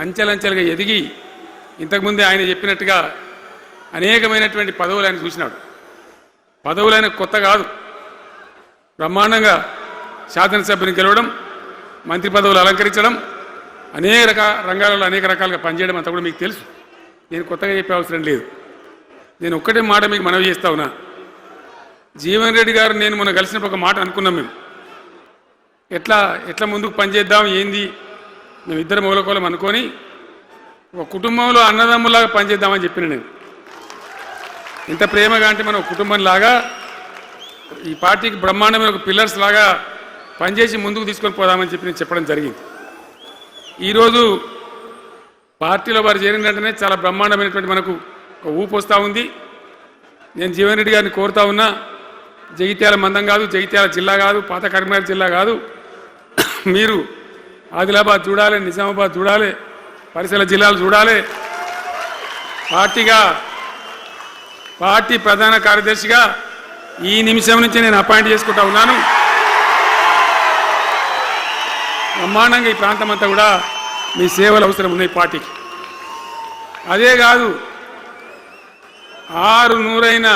అంచెలంచెలుగా ఎదిగి ఇంతకుముందే ఆయన చెప్పినట్టుగా అనేకమైనటువంటి పదవులు ఆయన చూసినాడు. పదవులు ఆయన కొత్త కాదు. బ్రహ్మాండంగా శాసనసభ్యుని గెలవడం, మంత్రి పదవులు అలంకరించడం, అనేక రంగాలలో అనేక రకాలుగా పనిచేయడం అంతా కూడా మీకు తెలుసు. నేను కొత్తగా చెప్పే అవసరం లేదు. నేను ఒక్కటే మాట మీకు మనవి చేస్తా ఉన్నా. జీవన్ రెడ్డి గారు నేను మొన్న కలిసినప్పుడు ఒక మాట అనుకున్నాం. మేము ఎట్లా ముందుకు పనిచేద్దాం ఏంది, మేము ఇద్దరు మూలకోలం అనుకొని ఒక కుటుంబంలో అన్నదమ్ములాగా పనిచేద్దామని చెప్పిన నేను. ఇంత ప్రేమగా అంటే మనం కుటుంబంలాగా ఈ పార్టీకి బ్రహ్మాండమైన ఒక పిల్లర్స్ లాగా పనిచేసి ముందుకు తీసుకొని పోదామని చెప్పి నేను చెప్పడం జరిగింది. ఈరోజు పార్టీలో వారు చేరిన వెంటనే చాలా బ్రహ్మాండమైనటువంటి మనకు ఒక ఊపు వస్తూ ఉంది. నేను జీవన్ రెడ్డి గారిని కోరుతా ఉన్నా, జగిత్యాల మందం కాదు, జగిత్యాల జిల్లా కాదు, పాత కరీంనగర్ జిల్లా కాదు, మీరు ఆదిలాబాద్ చూడాలి, నిజామాబాద్ చూడాలి, పరిసర జిల్లాలు చూడాలి. పార్టీ ప్రధాన కార్యదర్శిగా ఈ నిమిషం నుంచి నేను అపాయింట్ చేసుకుంటా ఉన్నాను. బ్రహ్మాండంగా ఈ ప్రాంతం అంతా కూడా మీ సేవలు అవసరం ఉన్నాయి పార్టీకి. అదే కాదు, 600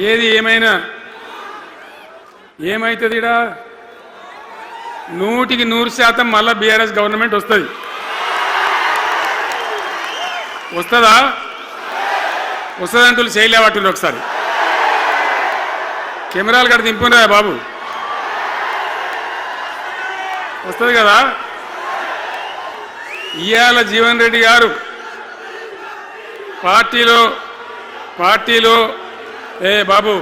ఏది ఏమైనా ఏమవుతుంది, 100% మళ్ళా బీఆర్ఎస్ గవర్నమెంట్ వస్తుంది. వస్తుందా? వస్తుందంటూ చేయలేవాటులు ఒకసారి కెమెరాలు కడ దింపురా బాబు. వస్తుంది కదా. ఇవాళ జీవన్ రెడ్డి గారు పార్టీలో బాబు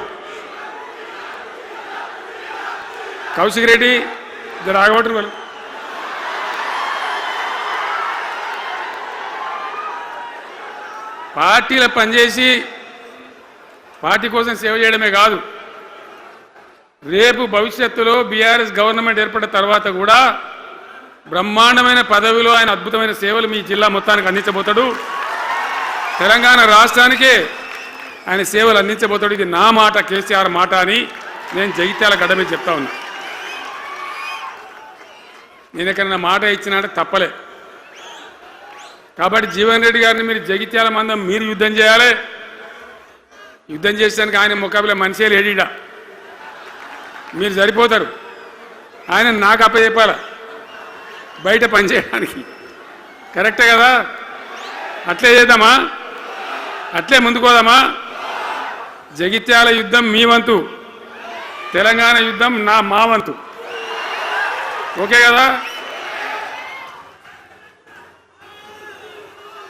కౌశిక్ రెడ్డి ఇద్దరు ఆగబట్టరు వాళ్ళు. పార్టీలో పనిచేసి పార్టీ కోసం సేవ చేయడమే కాదు, రేపు భవిష్యత్తులో బీఆర్ఎస్ గవర్నమెంట్ ఏర్పడిన తర్వాత కూడా బ్రహ్మాండమైన పదవిలో ఆయన అద్భుతమైన సేవలు మీ జిల్లా మొత్తానికి అందించబోతాడు. తెలంగాణ రాష్ట్రానికే ఆయన సేవలు అందించబోతాడు. ఇది నా మాట, కేసీఆర్ మాట అని నేను జగిత్యాల గడ్డ మీద చెప్తా ఉన్నా. నేను ఎక్కడైనా మాట ఇచ్చినా తప్పలే. కాబట్టి జీవన్ రెడ్డి గారిని మీరు జగిత్యాల మందం మీరు యుద్ధం చేయాలి. యుద్ధం చేసేదానికి ఆయన ముఖాబిలా మనిషే లేడీడా, మీరు సరిపోతారు. ఆయన నాకు అప్పచెప్పాల బయట పనిచేయడానికి. కరెక్టే కదా? అట్లే చేద్దామా? అట్లే ముందుకోదామా? జగిత్యాల యుద్ధం మీ వంతు, తెలంగాణ యుద్ధం మా వంతు. ఓకే కదా?